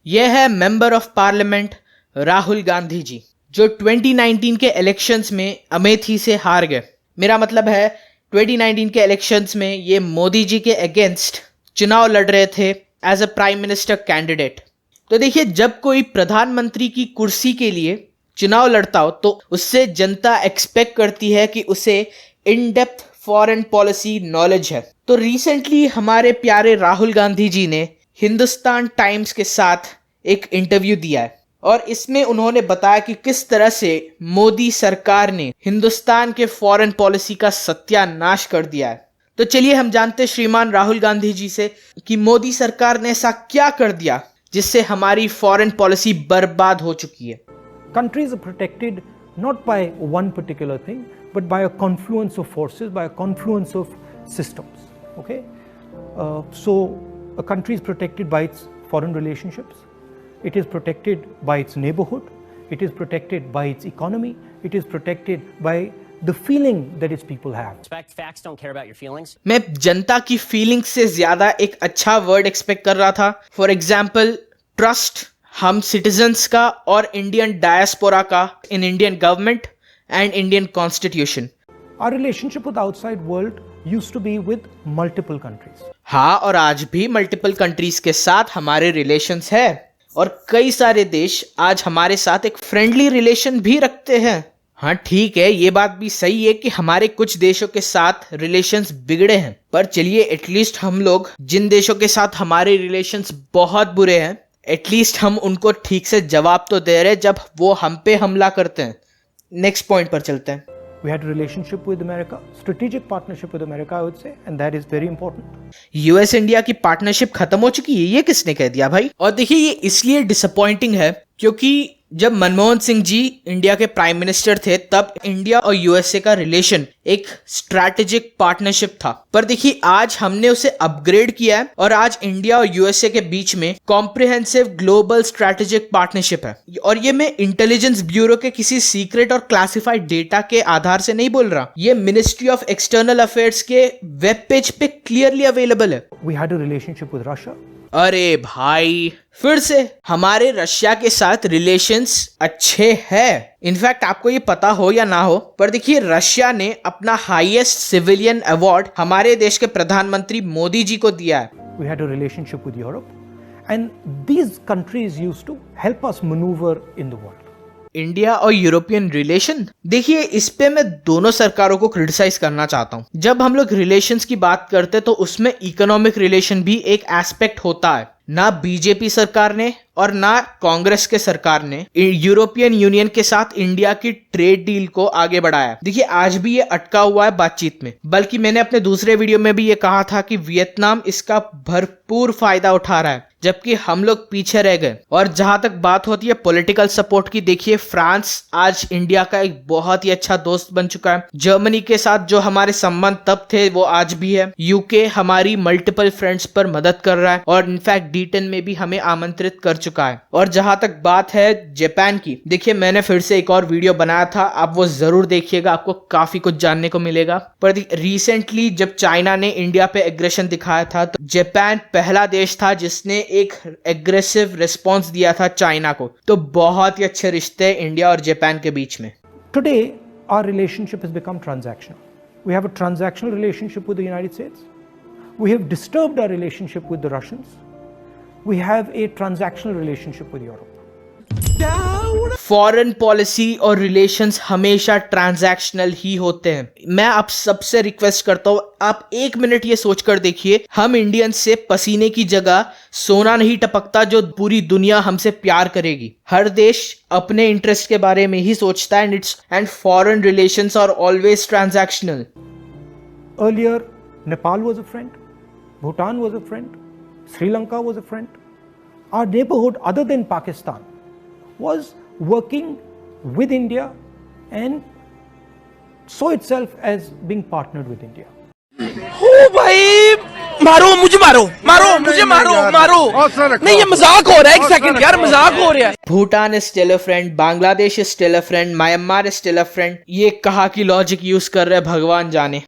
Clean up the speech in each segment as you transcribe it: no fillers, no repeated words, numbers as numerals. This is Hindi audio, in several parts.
यह है member of parliament Rahul Gandhi ji, जो 2019 के इलेक्शंस में अमेठी से हार गए। मेरा मतलब है 2019 के इलेक्शंस में ये मोदी जी के अगेंस्ट चुनाव लड़ रहे थे as a prime minister candidate. तो देखिए, जब कोई प्रधानमंत्री की कुर्सी के लिए चुनाव लड़ता हो तो उससे जनता एक्सपेक्ट करती है कि उसे in depth foreign policy knowledge है। तो रिसेंटली हमारे प्यारे राहुल गांधी जी ने हिंदुस्तान टाइम्स के साथ एक इंटरव्यू दिया है और इसमें उन्होंने बताया कि किस तरह से मोदी सरकार ने हिंदुस्तान के फॉरेन पॉलिसी का सत्यानाश कर दिया है। तो चलिए हम जानते हैं श्रीमान राहुल गांधी जी से कि मोदी सरकार ने ऐसा क्या कर दिया जिससे हमारी फॉरेन पॉलिसी बर्बाद हो चुकी है। Countries are protected not by one particular thing, but by a confluence of forces, by a confluence of systems. Okay, so a country is protected by its foreign relationships. It is protected by its neighborhood. It is protected by its economy. It is protected by the feeling that its people have. Facts don't care about your feelings. मैं जनता की फीलिंग्स से ज्यादा एक अच्छा वर्ड एक्सपेक्ट कर रहा था। फॉर एग्जाम्पल, ट्रस्ट हम सिटीजन्स का और इंडियन डायस्पोरा का in Indian government and Indian constitution. Our relationship with the outside world used to be with multiple countries. हाँ, और आज भी मल्टीपल कंट्रीज के साथ हमारे रिलेशंस है और कई सारे देश आज हमारे साथ एक फ्रेंडली रिलेशन भी रखते हैं। हाँ ठीक है, ये बात भी सही है कि हमारे कुछ देशों के साथ रिलेशंस बिगड़े हैं, पर चलिए एटलीस्ट हम लोग जिन देशों के साथ हमारे रिलेशंस बहुत बुरे हैं, एटलीस्ट हम उनको ठीक से जवाब तो दे रहे जब वो हम पे हमला करते हैं। नेक्स्ट पॉइंट पर चलते हैं। We had a relationship with America, strategic partnership with America, I would say, and that is very important. US India की पार्टनरशिप खत्म हो चुकी है, ये किसने कह दिया भाई? और देखिए, ये इसलिए डिसअपॉइंटिंग है क्योंकि जब मनमोहन सिंह जी इंडिया के प्राइम मिनिस्टर थे तब इंडिया और यूएसए का रिलेशन एक स्ट्रैटेजिक पार्टनरशिप था। पर देखिए, आज हमने उसे अपग्रेड किया है और आज इंडिया और यूएसए के बीच में कॉम्प्रिहेंसिव ग्लोबल स्ट्रैटेजिक पार्टनरशिप है। और ये मैं इंटेलिजेंस ब्यूरो के किसी सीक्रेट और क्लासिफाइड डेटा के आधार से नहीं बोल रहा, ये मिनिस्ट्री ऑफ एक्सटर्नल अफेयर्स के वेब पेज पे क्लियरली अवेलेबल है। We had a relationship with Russia. अरे भाई, फिर से हमारे रशिया के साथ रिलेशंस अच्छे हैं। इनफैक्ट आपको ये पता हो या ना हो, पर देखिए रशिया ने अपना हाईएस्ट सिविलियन अवार्ड हमारे देश के प्रधानमंत्री मोदी जी को दिया है। We had a relationship with Europe, and these countries used to help us maneuver in the world. India और यूरोपियन रिलेशन, देखिए इस पे मैं दोनों सरकारों को क्रिटिसाइज करना चाहता हूँ। जब हम लोग रिलेशंस की बात करते तो उसमें इकोनॉमिक रिलेशन भी एक एस्पेक्ट होता है। ना बीजेपी सरकार ने और ना कांग्रेस के सरकार ने यूरोपियन यूनियन के साथ इंडिया की ट्रेड डील को आगे बढ़ाया। देखिए आज भी ये अटका हुआ है बातचीत में, बल्कि मैंने अपने दूसरे वीडियो में भी ये कहा था कि वियतनाम इसका भरपूर फायदा उठा रहा है, जबकि हम लोग पीछे रह गए। और जहां तक बात होती है पॉलिटिकल सपोर्ट की, देखिए फ्रांस आज इंडिया का एक बहुत ही अच्छा दोस्त बन चुका है। जर्मनी के साथ जो हमारे संबंध तब थे वो आज भी है। यूके हमारी मल्टीपल फ्रंट्स पर मदद कर रहा है और इनफैक्ट D10 में भी हमें आमंत्रित कर चुका है। और जहां तक बात है जापान की, देखिए मैंने फिर से एक और वीडियो बनाया था, आप वो जरूर देखिएगा, आपको काफी कुछ जानने को मिलेगा। पर रिसेंटली जब चाइना ने इंडिया पे एग्रेशन दिखाया था तो जापान पहला देश था जिसने एक एग्रेसिव रिस्पॉन्स दिया था चाइना को। तो बहुत ही अच्छे रिश्ते इंडिया और जापान के बीच में। Today, our relationship has become transactional. We have a transactional relationship with the United States. We have disturbed our relationship with the Russians. We have a transactional relationship with Europe. Foreign policy और रिलेशंस हमेशा ट्रांजैक्शनल ही होते हैं। मैं आप सबसे रिक्वेस्ट करता हूं, आप एक मिनट ये सोचकर देखिए, हम इंडियंस से पसीने की जगह सोना नहीं टपकता जो पूरी दुनिया हमसे प्यार करेगी। हर देश अपने इंटरेस्ट के बारे में ही सोचता है and foreign relations are always transactional. Earlier, Nepal was a friend, Bhutan was a friend, Sri Lanka was a friend. Our neighborhood, other than Pakistan, was working with India and saw itself as being partnered with India. ओ भाई, मारो मुझे, मारो मारो मुझे, मारो मारो। नहीं ये मजाक हो रहा है, एक सेकंड यार, मजाक हो रहा है। Bhutan is still a friend, Bangladesh is still a friend, Myanmar is still a friend. ये कहा कि लॉजिक यूज कर रहे भगवान जाने।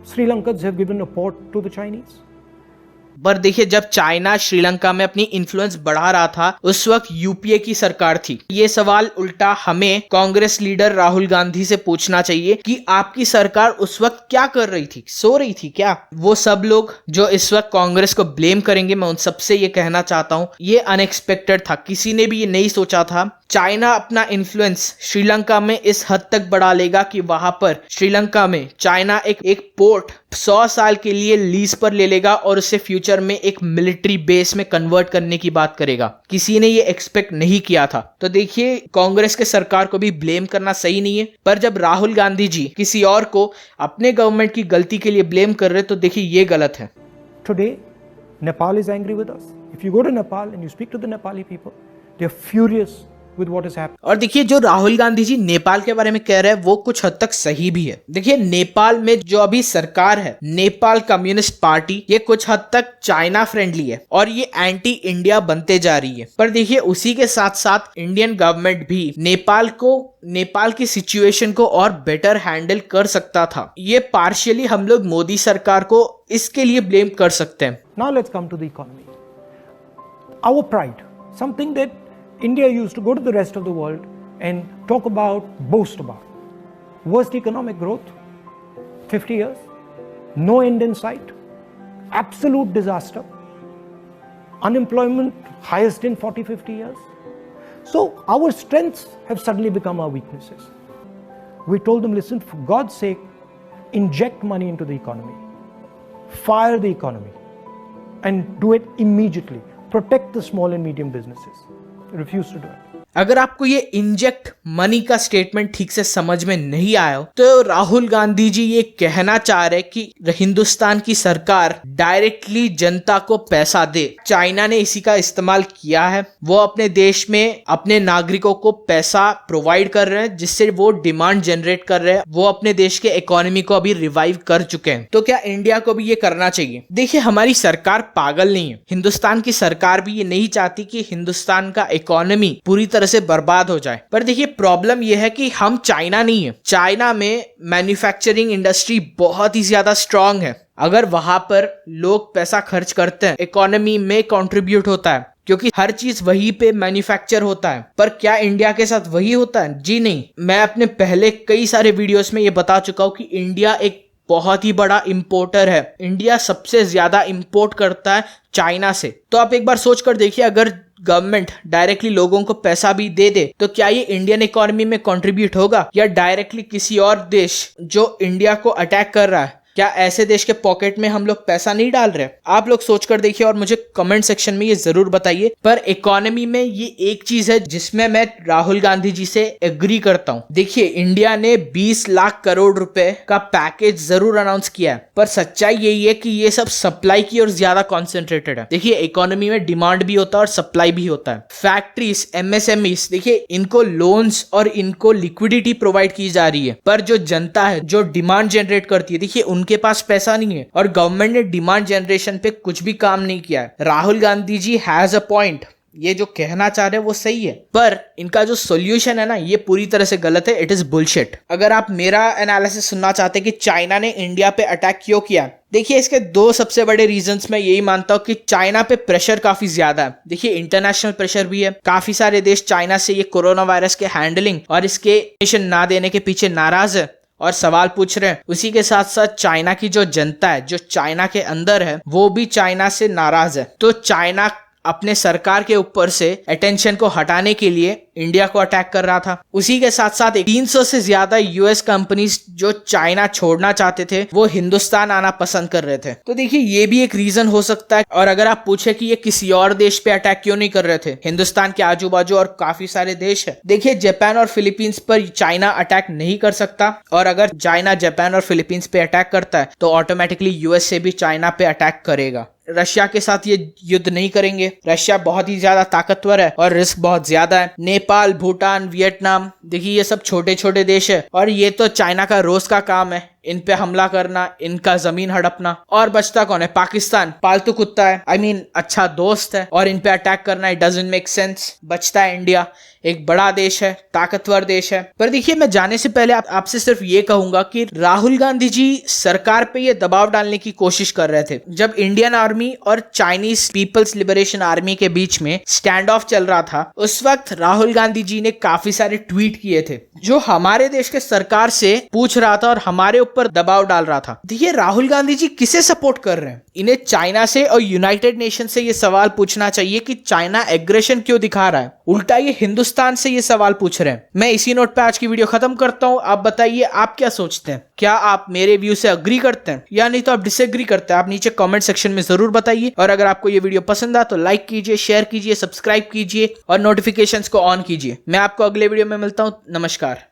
Sri Lankans have given a port to the Chinese. पर देखिए जब चाइना श्रीलंका में अपनी इन्फ्लुएंस बढ़ा रहा था उस वक्त यूपीए की सरकार थी। ये सवाल उल्टा हमें कांग्रेस लीडर राहुल गांधी से पूछना चाहिए कि आपकी सरकार उस वक्त क्या कर रही थी, सो रही थी क्या? वो सब लोग जो इस वक्त कांग्रेस को ब्लेम करेंगे, मैं उन सबसे ये कहना चाहता हूँ ये अनएक्सपेक्टेड था, किसी ने भी ये नहीं सोचा था। चाइना अपना इन्फ्लुएंस श्रीलंका में इस हद तक बढ़ा लेगा कि वहां पर श्रीलंका में चाइना एक पोर्ट 100 साल के लिए लीज पर ले लेगा और उसे फ्यूचर में एक मिलिट्री बेस में कन्वर्ट करने की बात करेगा। किसी ने ये एक्सपेक्ट नहीं किया था। तो देखिए कांग्रेस के सरकार को भी ब्लेम करना सही नहीं है, पर जब राहुल गांधी जी किसी और को अपने गवर्नमेंट की गलती के लिए ब्लेम कर रहे तो देखिए ये गलत है। Today, Nepal is angry with us. If you go to Nepal and you speak to the Nepali people, they are furious with what is happening. और देखिए जो राहुल गांधी जी नेपाल के बारे में कह रहे हैं वो कुछ हद तक सही भी है। देखिए नेपाल में जो अभी सरकार है नेपाल कम्युनिस्ट पार्टी, ये कुछ हद तक चाइना फ्रेंडली है और ये एंटी इंडिया बनते जा रही है। पर देखिए उसी के साथ साथ इंडियन गवर्नमेंट भी नेपाल की सिचुएशन को और बेटर हैंडल कर सकता था। ये पार्शियली हम लोग मोदी सरकार को इसके लिए ब्लेम कर सकते हैं। Now let's come to the economy. Our pride, something that India used to go to the rest of the world and talk about, boast about. Worst economic growth, 50 years, no end in sight, absolute disaster, unemployment highest in 40-50 years. So our strengths have suddenly become our weaknesses. We told them, listen, for God's sake, inject money into the economy, fire the economy, and do it immediately. Protect the small and medium businesses. Refuse to do it. अगर आपको ये इंजेक्ट मनी का स्टेटमेंट ठीक से समझ में नहीं आया हो तो राहुल गांधी जी ये कहना चाह रहे कि हिंदुस्तान की सरकार डायरेक्टली जनता को पैसा दे। चाइना ने इसी का इस्तेमाल किया है, वो अपने देश में अपने नागरिकों को पैसा प्रोवाइड कर रहे हैं जिससे वो डिमांड जनरेट कर रहे हैं। वो अपने देश के इकोनॉमी को अभी रिवाइव कर चुके हैं। तो क्या इंडिया को भी ये करना चाहिए? देखिए हमारी सरकार पागल नहीं है, हिंदुस्तान की सरकार भी ये नहीं चाहती कि हिंदुस्तान का इकोनॉमी पूरी तरह से बर्बाद हो जाए। पर देखिए प्रॉब्लम यह है कि हम चाइना नहीं है। चाइना में मैन्युफैक्चरिंग इंडस्ट्री बहुत ही ज्यादा स्ट्रांग है। अगर वहां पर लोग पैसा खर्च करते हैं इकोनॉमी में कंट्रीब्यूट होता है क्योंकि हर चीज वहीं पे मैन्युफैक्चर होता है। पर क्या इंडिया के साथ वही होता है? जी नहीं। मैं अपने पहले कई सारे वीडियोस में ये बता चुका हूं कि इंडिया एक बहुत ही बड़ा इंपोर्टर है। इंडिया सबसे ज्यादा इंपोर्ट करता है चाइना से। तो आप एक बार सोच कर देखिए, अगर गवर्नमेंट डायरेक्टली लोगों को पैसा भी दे दे तो क्या ये इंडियन इकोनॉमी में कंट्रीब्यूट होगा या डायरेक्टली किसी और देश जो इंडिया को अटैक कर रहा है, क्या ऐसे देश के पॉकेट में हम लोग पैसा नहीं डाल रहे? आप लोग सोच कर देखिए और मुझे कमेंट सेक्शन में ये जरूर बताइए। पर इकोनॉमी में ये एक चीज है जिसमें मैं राहुल गांधी जी से एग्री करता हूं। देखिए इंडिया ने 20 लाख करोड़ रुपए का पैकेज जरूर अनाउंस किया है, पर सच्चाई यही है कि ये सब सप्लाई की ओर ज्यादा कॉन्सेंट्रेटेड है। देखिए इकोनॉमी में डिमांड भी होता है और सप्लाई भी होता है। फैक्ट्रीज, एमएसएमईज, देखिए इनको लोन्स और इनको लिक्विडिटी प्रोवाइड की जा रही है, पर जो जनता है जो डिमांड जनरेट करती है, देखिए उनके पास पैसा नहीं है और गवर्नमेंट ने डिमांड जनरेशन पे कुछ भी काम नहीं किया है। राहुल गांधी जी हैज अ पॉइंट, ये जो कहना चाह रहे हैं वो सही है, पर इनका जो सॉल्यूशन है ना ये पूरी तरह से गलत है। It is bullshit. अगर आप मेरा एनालिसिस सुनना चाहते हैं कि चाइना ने इंडिया पे अटैक क्यों किया, देखिए इसके दो सबसे बड़े रीजंस मैं यही मानता हूँ कि चाइना पे प्रेशर काफी ज्यादा है। देखिए इंटरनेशनल प्रेशर भी है। काफी सारे देश चाइना से ये कोरोना वायरस के हैंडलिंग और इसके ना देने के पीछे नाराज है और सवाल पूछ रहे हैं। उसी के साथ साथ चाइना की जो जनता है जो चाइना के अंदर है वो भी चाइना से नाराज है। तो चाइना अपने सरकार के ऊपर से अटेंशन को हटाने के लिए इंडिया को अटैक कर रहा था। उसी के साथ साथ 300 से ज्यादा यूएस कंपनीज जो चाइना छोड़ना चाहते थे वो हिंदुस्तान आना पसंद कर रहे थे। तो देखिए ये भी एक रीजन हो सकता है। और अगर आप पूछे कि ये किसी और देश पे अटैक क्यों नहीं कर रहे थे, हिंदुस्तान के आजू बाजू और काफी सारे देश है। देखिए जापान और फिलीपींस पर चाइना अटैक नहीं कर सकता, और अगर चाइना जापान और फिलीपींस पे अटैक करता है तो ऑटोमेटिकली यूएस से भी चाइना पे अटैक करेगा। रशिया के साथ ये युद्ध नहीं करेंगे। रशिया बहुत ही ज्यादा ताकतवर है और रिस्क बहुत ज्यादा है। नेपाल, भूटान, वियतनाम, देखिए ये सब छोटे छोटे देश है और ये तो चाइना का रोज का काम है इन पे हमला करना, इनका जमीन हड़पना, और बचता कौन है? पाकिस्तान, पालतू कुत्ता है, आई मीन अच्छा दोस्त है, और इन पे अटैक करना इट डजंट मेक सेंस। बचता है इंडिया, एक बड़ा देश है, ताकतवर देश है। पर देखिए, मैं जाने से पहले आपसे सिर्फ ये कहूंगा कि राहुल गांधी जी सरकार पे ये दबाव डालने की कोशिश कर रहे थे। जब इंडियन आर्मी और चाइनीज पीपल्स लिबरेशन आर्मी के बीच में स्टैंड ऑफ चल रहा था, उस वक्त राहुल गांधी जी ने काफी सारे ट्वीट किए थे जो हमारे देश के सरकार से पूछ रहा था और हमारे ऊपर दबाव डाल रहा था। देखिए, राहुल गांधी जी किसे सपोर्ट कर रहे हैं? इन्हें चाइना से और यूनाइटेड नेशन से ये सवाल पूछना चाहिए कि चाइना एग्रेशन क्यों दिखा रहा है। उल्टा ये हिंदुस्तान से ये सवाल पूछ रहे हैं। मैं इसी नोट पे आज की वीडियो खत्म करता हूं। आप बताइए, आप क्या सोचते हैं? क्या आप मेरे व्यू से अग्री करते हैं या नहीं तो आप डिसएग्री करते हैं? आप नीचे कमेंट सेक्शन में जरूर बताइए। और अगर आपको ये वीडियो पसंद आया तो लाइक कीजिए, शेयर कीजिए, सब्सक्राइब कीजिए और नोटिफिकेशंस को ऑन कीजिए। मैं आपको अगले वीडियो में मिलता हूं। नमस्कार।